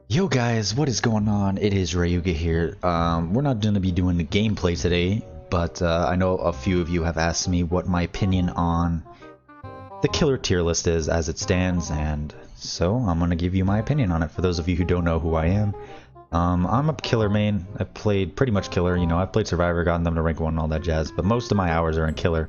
Yo guys, what is going on? It is Ryuga here. We're not going to be doing the gameplay today, but I know a few of you have asked me what my opinion on the killer tier list is as it stands, and so I'm going to give you my opinion on it. For those of you who don't know who I am, I'm a killer main. I've played pretty much killer, I've played Survivor, gotten them to rank 1 and all that jazz, but most of my hours are in killer.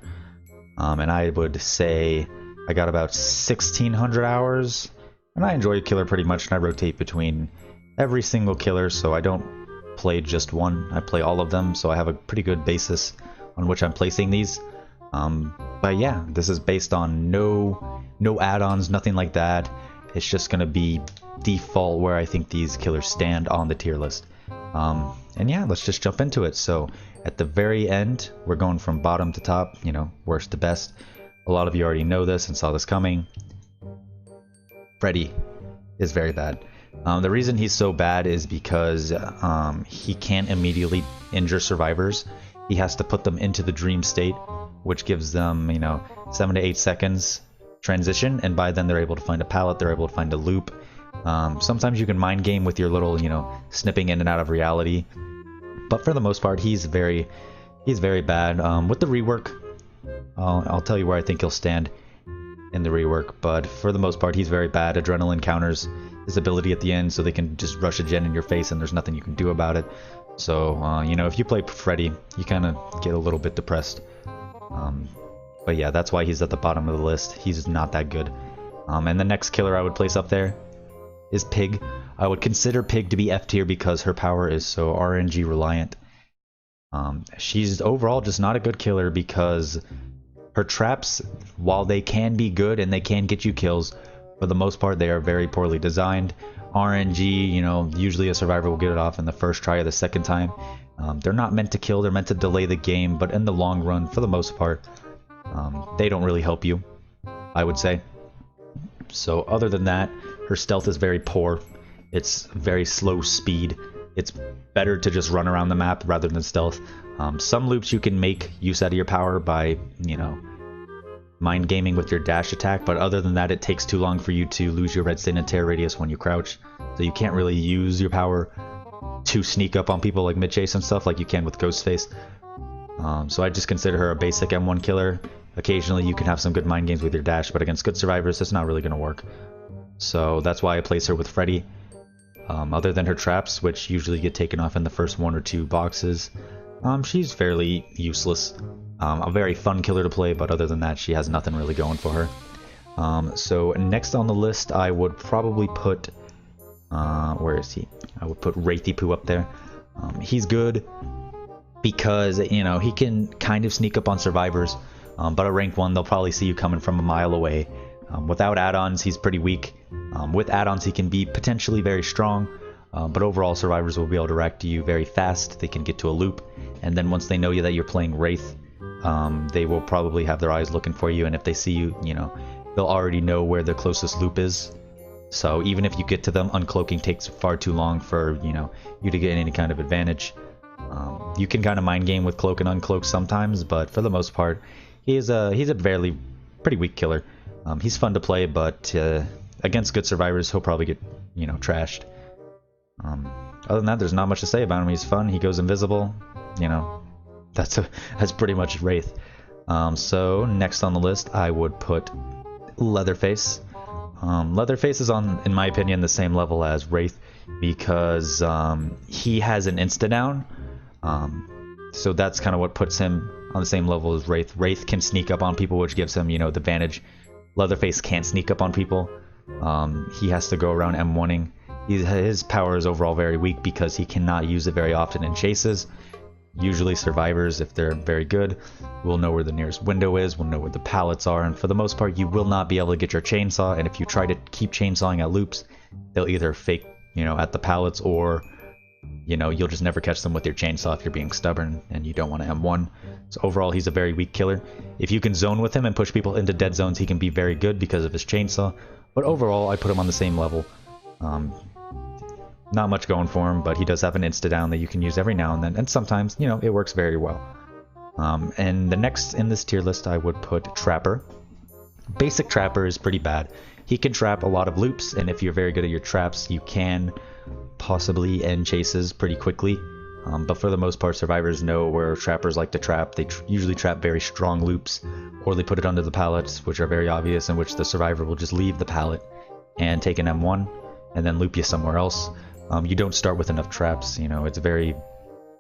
And I would say I got about 1,600 hours. And I enjoy killer pretty much, and I rotate between every single killer, so I don't play just one. I play all of them, so I have a pretty good basis on which I'm placing these. But yeah, this is based on no add-ons, nothing like that. It's just going to be default where I think these killers stand on the tier list. And yeah, let's just jump into it. So at the very end, we're going from bottom to top, worst to best. A lot of you already know this and saw this coming. Freddy is very bad. The reason he's so bad is because he can't immediately injure survivors. He has to put them into the dream state, which gives them, 7 to 8 seconds transition, and by then they're able to find a pallet, they're able to find a loop. Sometimes you can mind game with your little, snipping in and out of reality, but for the most part, he's very bad. With the rework, I'll tell you where I think he'll stand in the rework, but for the most part he's very bad. Adrenaline counters his ability at the end, so they can just rush a gen in your face and there's nothing you can do about it. So if you play Freddy, you kind of get a little bit depressed. But yeah, that's why he's at the bottom of the list. He's not that good. And the next killer I would place up there is Pig. I would consider Pig to be F tier because her power is so RNG reliant. She's overall just not a good killer because her traps, while they can be good and they can get you kills, for the most part they are very poorly designed. RNG, usually a survivor will get it off in the first try or the second time. They're not meant to kill, they're meant to delay the game, but in the long run, for the most part, they don't really help you, I would say. So other than that, her stealth is very poor. It's very slow speed. It's better to just run around the map rather than stealth. Some loops you can make use out of your power by, mind gaming with your dash attack, but other than that, it takes too long for you to lose your red stain and tear radius when you crouch. So you can't really use your power to sneak up on people like mid-chase and stuff like you can with Ghostface. So I just consider her a basic M1 killer. Occasionally you can have some good mind games with your dash, but against good survivors, it's not really going to work. So that's why I place her with Freddy. Other than her traps, which usually get taken off in the first 1 or 2 boxes, she's fairly useless. A very fun killer to play, but other than that, she has nothing really going for her. So next on the list, I would probably put, where is he? I would put Wraithy up there. He's good because, he can kind of sneak up on survivors, but at rank 1, they'll probably see you coming from a mile away. Without add-ons, he's pretty weak. With add-ons, he can be potentially very strong, but overall, survivors will be able to react to you very fast. They can get to a loop, and then once they know that you're playing Wraith, they will probably have their eyes looking for you, and if they see you, they'll already know where the closest loop is. So even if you get to them, uncloaking takes far too long for, you to get any kind of advantage. You can kind of mind game with cloak and uncloak sometimes, but for the most part, he's a pretty weak killer. He's fun to play, but against good survivors, he'll probably get, trashed. Other than that, there's not much to say about him. He's fun. He goes invisible. That's pretty much Wraith. So next on the list, I would put Leatherface. Leatherface is on, in my opinion, the same level as Wraith because he has an insta down. So that's kind of what puts him on the same level as Wraith. Wraith can sneak up on people, which gives him, the advantage. Leatherface can't sneak up on people. He has to go around M1ing. His power is overall very weak because he cannot use it very often in chases. Usually survivors, if they're very good, will know where the nearest window is, will know where the pallets are, and for the most part, you will not be able to get your chainsaw, and if you try to keep chainsawing at loops, they'll either fake, at the pallets, or, you'll just never catch them with your chainsaw if you're being stubborn and you don't want to M1. So overall, he's a very weak killer. If you can zone with him and push people into dead zones, he can be very good because of his chainsaw, but overall, I put him on the same level. Not much going for him, but he does have an insta down that you can use every now and then, and sometimes, it works very well. And the next in this tier list, I would put Trapper. Basic Trapper is pretty bad. He can trap a lot of loops, and if you're very good at your traps, you can possibly end chases pretty quickly. But for the most part, survivors know where trappers like to trap. They usually trap very strong loops, or they put it under the pallets, which are very obvious, in which the survivor will just leave the pallet and take an M1 and then loop you somewhere else. You don't start with enough traps, you know, it's very,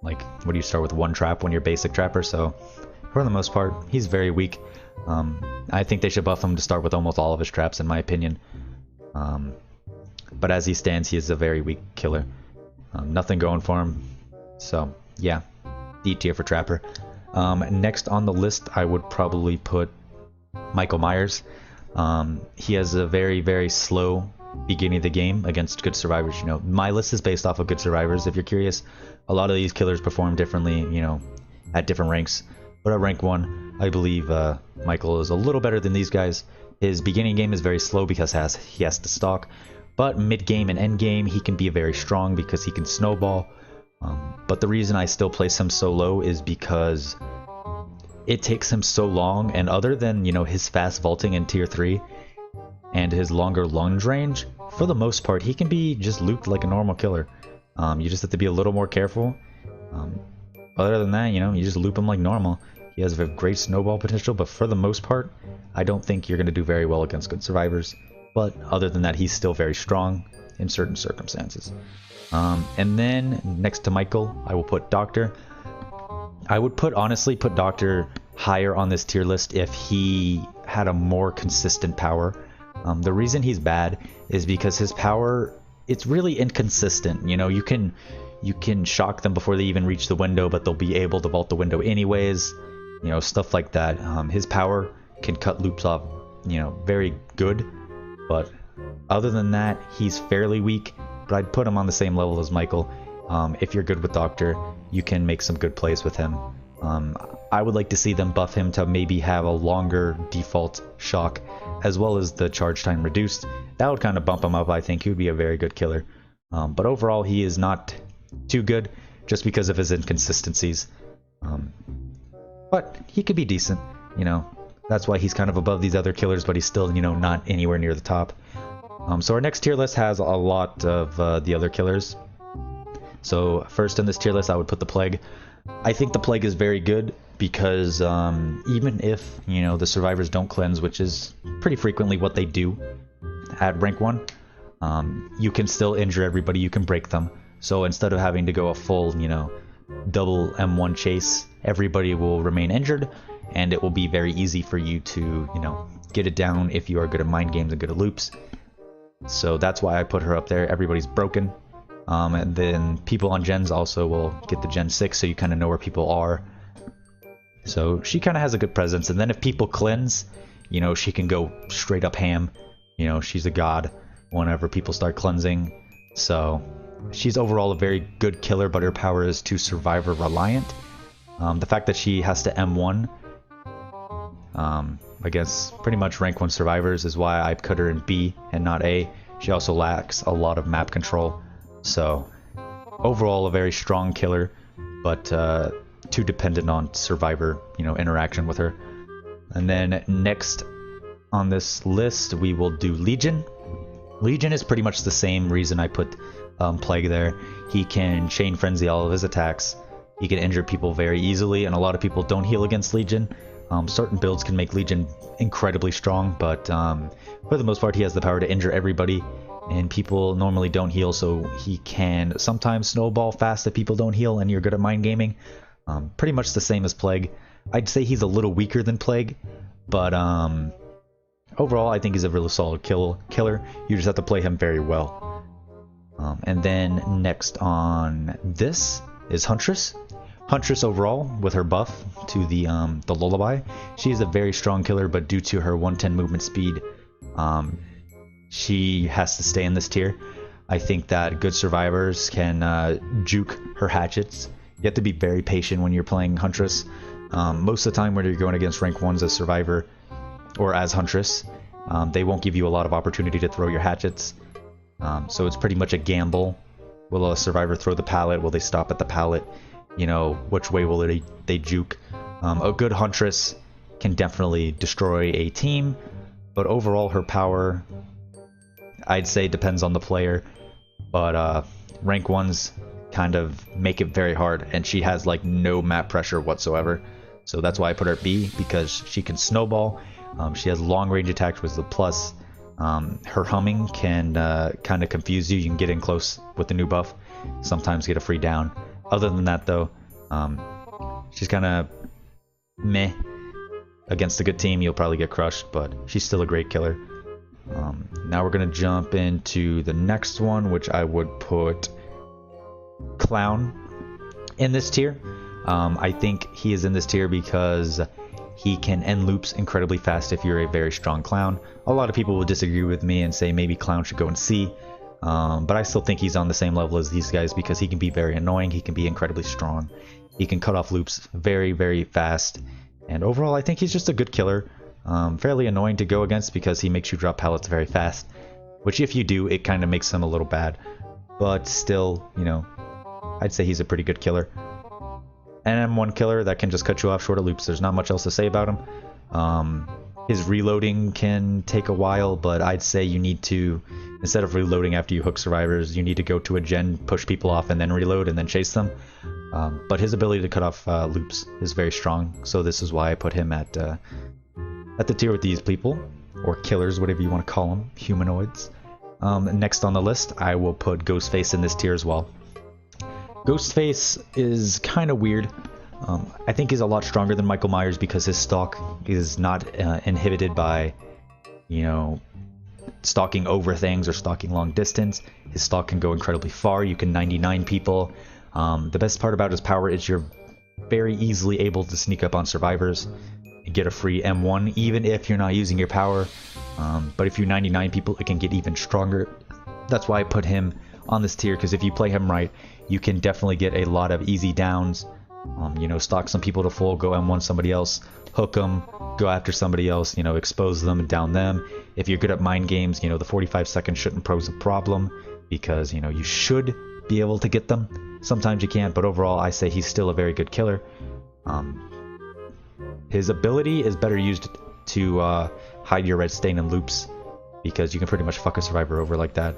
like, what do you start with, one trap when you're basic trapper? So for the most part, he's very weak. I think they should buff him to start with almost all of his traps, in my opinion. But as he stands, he is a very weak killer. Nothing going for him. So yeah, D tier for trapper. Next on the list, I would probably put Michael Meyers. He has a very, very slow beginning of the game against good survivors. You know, my list is based off of good survivors. If you're curious, a lot of these killers perform differently, you know, at different ranks. But at rank 1, I believe Michael is a little better than these guys. His beginning game is very slow because he has to stalk. But mid-game and end-game, he can be very strong because he can snowball. But the reason I still place him so low is because it takes him so long, and other than, you know, his fast vaulting in tier 3 and his longer lunge range, for the most part, he can be just looped like a normal killer. You just have to be a little more careful. Other than that, you know, you just loop him like normal. He has a great snowball potential, but for the most part, I don't think you're going to do very well against good survivors. But other than that, he's still very strong in certain circumstances. And then next to Michael, I will put Doctor. I would honestly put Doctor higher on this tier list if he had a more consistent power. The reason he's bad is because his power, it's really inconsistent. You know, you can shock them before they even reach the window, but they'll be able to vault the window anyways. You know, stuff like that. His power can cut loops off, you know, very good. But other than that, he's fairly weak. But I'd put him on the same level as Michael. If you're good with Doctor, you can make some good plays with him. I would like to see them buff him to maybe have a longer default shock, as well as the charge time reduced. That would kind of bump him up. I think he would be a very good killer. But overall, he is not too good just because of his inconsistencies. But he could be decent, you know. That's why he's kind of above these other killers, but he's still, you know, not anywhere near the top. So our next tier list has a lot of the other killers. So first in this tier list, I would put the Plague. I think the Plague is very good because even if, you know, the survivors don't cleanse, which is pretty frequently what they do at rank 1, you can still injure everybody, you can break them. So instead of having to go a full, you know, double M1 chase, everybody will remain injured, and it will be very easy for you to, you know, get it down if you are good at mind games and good at loops. So that's why I put her up there. Everybody's broken. And then people on gens also will get the gen 6, so you kind of know where people are. So she kind of has a good presence. And then if people cleanse, you know, she can go straight up ham. You know, she's a god whenever people start cleansing. So she's overall a very good killer, but her power is too survivor reliant. The fact that she has to M1 against pretty much rank 1 survivors is why I put her in B and not A. She also lacks a lot of map control. So overall a very strong killer, but too dependent on survivor, you know, interaction with her. And then next on this list we will do Legion. Legion is pretty much the same reason I put Plague there. He can chain frenzy all of his attacks. He can injure people very easily, and a lot of people don't heal against Legion. Certain builds can make Legion incredibly strong, but for the most part he has the power to injure everybody, and people normally don't heal, so he can sometimes snowball fast if people don't heal and you're good at mind gaming. Pretty much the same as Plague. I'd say he's a little weaker than Plague, but overall I think he's a really solid killer. You just have to play him very well. And then next on this is Huntress. Huntress overall, with her buff to the Lullaby, she is a very strong killer, but due to her 110 movement speed, she has to stay in this tier. I think that good survivors can juke her hatchets. You have to be very patient when you're playing Huntress. Most of the time when you're going against rank 1s as survivor or as Huntress, they won't give you a lot of opportunity to throw your hatchets. So it's pretty much a gamble. Will a survivor throw the pallet? Will they stop at the pallet? You know, which way will they juke? A good Huntress can definitely destroy a team, but overall her power I'd say depends on the player, but rank 1s kind of make it very hard, and she has like no map pressure whatsoever. So that's why I put her at B, because she can snowball. She has long range attacks with the plus. Her humming can kind of confuse you. You can get in close with the new buff, sometimes get a free down. Other than that though, she's kind of meh. Against a good team you'll probably get crushed, but she's still a great killer. Now we're gonna jump into the next one, which I would put Clown in this tier. I think he is in this tier because he can end loops incredibly fast if you're a very strong Clown. A lot of people will disagree with me and say maybe Clown should go in C, but I still think he's on the same level as these guys because he can be very annoying, he can be incredibly strong, he can cut off loops very, very fast, and overall I think he's just a good killer. Fairly annoying to go against because he makes you drop pallets very fast, which if you do, it kind of makes him a little bad, but still, you know, I'd say he's a pretty good killer. An M1 killer that can just cut you off short of loops. There's not much else to say about him. His reloading can take a while, but I'd say you need to, instead of reloading after you hook survivors, you need to go to a gen, push people off, and then reload, and then chase them. But his ability to cut off loops is very strong, so this is why I put him at the tier with these people, or killers, whatever you want to call them, humanoids. Next on the list, I will put Ghostface in this tier as well. Ghostface is kind of weird. I think he's a lot stronger than Michael Myers because his stalk is not inhibited by, you know, stalking over things or stalking long distance. His stalk can go incredibly far. You can 99 people. The best part about his power is you're very easily able to sneak up on survivors and get a free M1 even if you're not using your power. But if you 99 people, it can get even stronger. That's why I put him on this tier, because if you play him right, you can definitely get a lot of easy downs. You know, stalk some people to full, go M1 somebody else, hook them, go after somebody else, you know, expose them, down them. If you're good at mind games, you know, the 45 seconds shouldn't pose a problem because, you know, you should be able to get them. Sometimes you can't, but overall I say he's still a very good killer. His ability is better used to hide your red stain in loops because you can pretty much fuck a survivor over like that.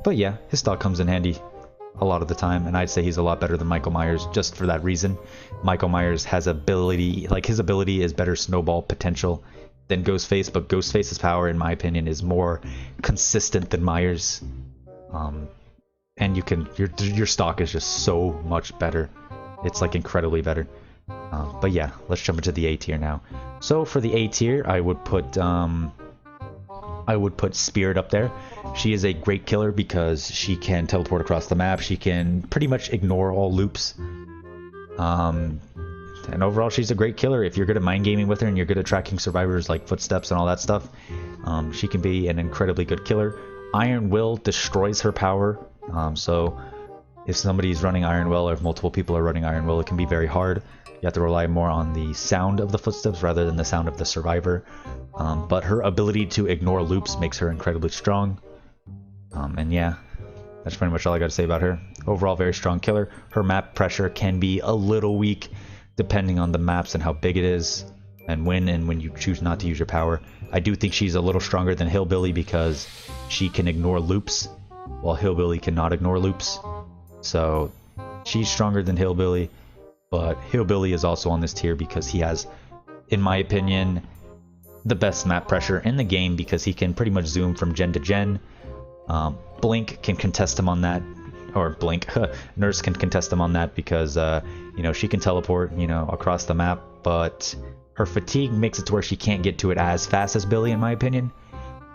But yeah, his stalk comes in handy a lot of the time, and I'd say he's a lot better than Michael Myers just for that reason. Michael Myers has ability, like his ability is better snowball potential than Ghostface, but Ghostface's power, in my opinion, is more consistent than Myers. And you can, your stalk is just so much better. It's like incredibly better. But yeah, let's jump into the A tier now. So for the A tier, I would put Spirit up there. She is a great killer because she can teleport across the map. She can pretty much ignore all loops. And overall, she's a great killer. If you're good at mind gaming with her and you're good at tracking survivors like footsteps and all that stuff, she can be an incredibly good killer. Iron Will destroys her power. So if somebody's running Iron Will or if multiple people are running Iron Will, it can be very hard. You have to rely more on the sound of the footsteps rather than the sound of the survivor. But her ability to ignore loops makes her incredibly strong. And yeah, that's pretty much all I got to say about her. Overall, very strong killer. Her map pressure can be a little weak depending on the maps and how big it is and when you choose not to use your power. I do think she's a little stronger than Hillbilly because she can ignore loops while Hillbilly cannot ignore loops. So she's stronger than Hillbilly, but Hillbilly is also on this tier because he has, in my opinion, the best map pressure in the game because he can pretty much zoom from gen to gen. Blink can contest him on that, or Blink, Nurse can contest him on that because, you know, she can teleport, you know, across the map, but her fatigue makes it to where she can't get to it as fast as Billy, in my opinion.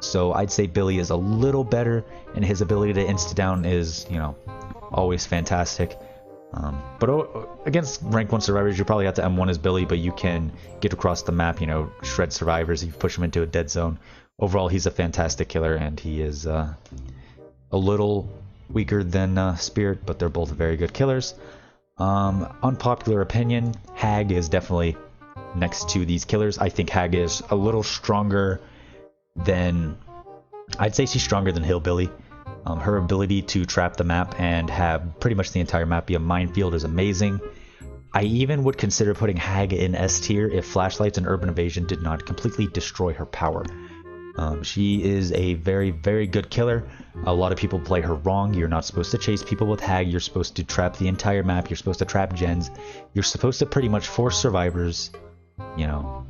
So I'd say Billy is a little better, and his ability to insta-down is, you know, always fantastic. But against rank 1 survivors, you probably have to M1 as Billy, but you can get across the map, you know, shred survivors if you push him into a dead zone. Overall, he's a fantastic killer, and he is a little weaker than Spirit, but they're both very good killers. Unpopular opinion, Hag is definitely next to these killers. I think Hag is a little stronger than, I'd say she's stronger than Hillbilly. Her ability to trap the map and have pretty much the entire map be a minefield is amazing. I even would consider putting Hag in S tier if Flashlights and Urban Evasion did not completely destroy her power. She is a very, very good killer. A lot of people play her wrong. You're not supposed to chase people with Hag. You're supposed to trap the entire map. You're supposed to trap gens. You're supposed to pretty much force survivors, you know,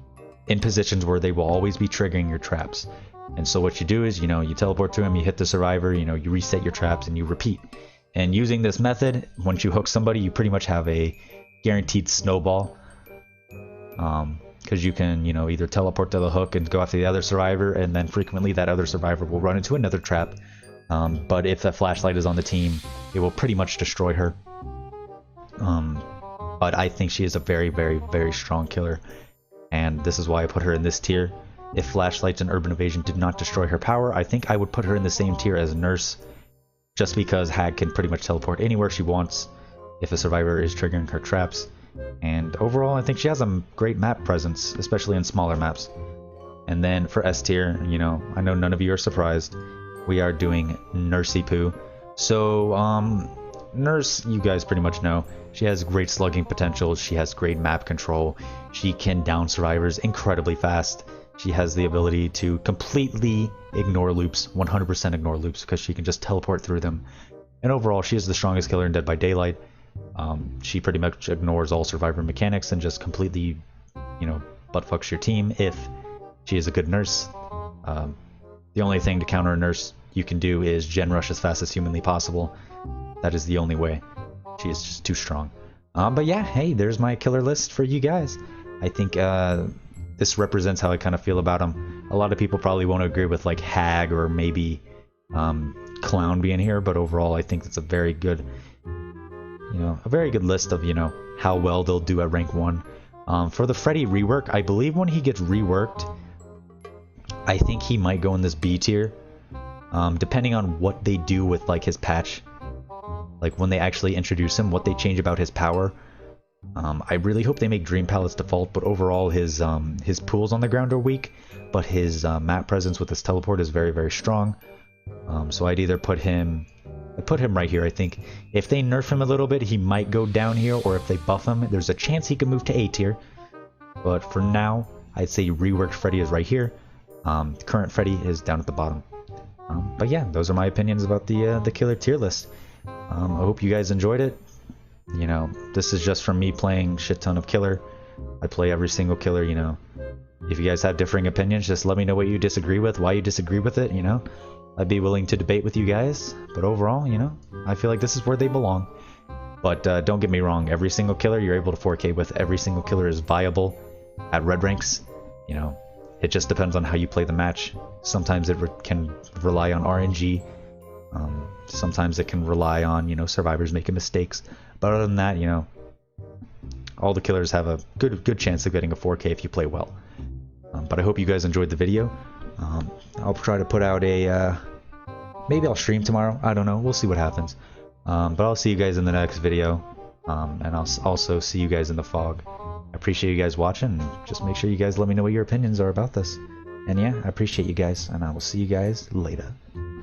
in positions where they will always be triggering your traps. And so what you do is, you know, you teleport to him, you hit the survivor, you know, you reset your traps, and you repeat. And using this method, once you hook somebody, you pretty much have a guaranteed snowball. Because you can, you know, either teleport to the hook and go after the other survivor, and then frequently that other survivor will run into another trap. But if that flashlight is on the team, it will pretty much destroy her. But I think she is a very, very, very strong killer, and this is why I put her in this tier. If flashlights and urban evasion did not destroy her power, I think I would put her in the same tier as Nurse, just because Hag can pretty much teleport anywhere she wants if a survivor is triggering her traps. And overall, I think she has a great map presence, especially in smaller maps. And then for S tier, you know, I know none of you are surprised, we are doing Nursey Poo. So, Nurse, you guys pretty much know, she has great slugging potential, she has great map control, she can down survivors incredibly fast, she has the ability to completely ignore loops, 100% ignore loops, because she can just teleport through them. And overall, she is the strongest killer in Dead by Daylight. She pretty much ignores all survivor mechanics and just completely, you know, buttfucks your team if she is a good nurse. The only thing to counter a nurse you can do is gen rush as fast as humanly possible. That is the only way. She is just too strong. But yeah, hey, there's my killer list for you guys. I think this represents how I kind of feel about them. A lot of people probably won't agree with like Hag or maybe Clown being here, but overall I think it's a very good, you know, a very good list of, you know, how well they'll do at rank 1. For the Freddy rework, I believe when he gets reworked, I think he might go in this B tier, depending on what they do with like his patch. Like when they actually introduce him, what they change about his power. I really hope they make Dream Palace default, but overall his pools on the ground are weak, but his map presence with his teleport is very, very strong. So I'd either put him right here. I think if they nerf him a little bit, he might go down here, or if they buff him, there's a chance he could move to A tier. But for now, I'd say reworked Freddy is right here. Current Freddy is down at the bottom. But yeah, those are my opinions about the killer tier list. I hope you guys enjoyed it. You know, this is just from me playing shit ton of killer. I play every single killer, you know. If you guys have differing opinions, just let me know what you disagree with, why you disagree with it, you know. I'd be willing to debate with you guys, but overall, you know, I feel like this is where they belong. But don't get me wrong, every single killer you're able to 4K with, every single killer is viable at red ranks. You know, it just depends on how you play the match. Sometimes it can rely on RNG. Sometimes it can rely on, you know, survivors making mistakes. But other than that, you know, all the killers have a good chance of getting a 4K if you play well. But I hope you guys enjoyed the video. I'll try to put out a, maybe I'll stream tomorrow, I don't know, we'll see what happens. But I'll see you guys in the next video, and I'll also see you guys in the fog. I appreciate you guys watching, and just make sure you guys let me know what your opinions are about this. And yeah, I appreciate you guys, and I will see you guys later.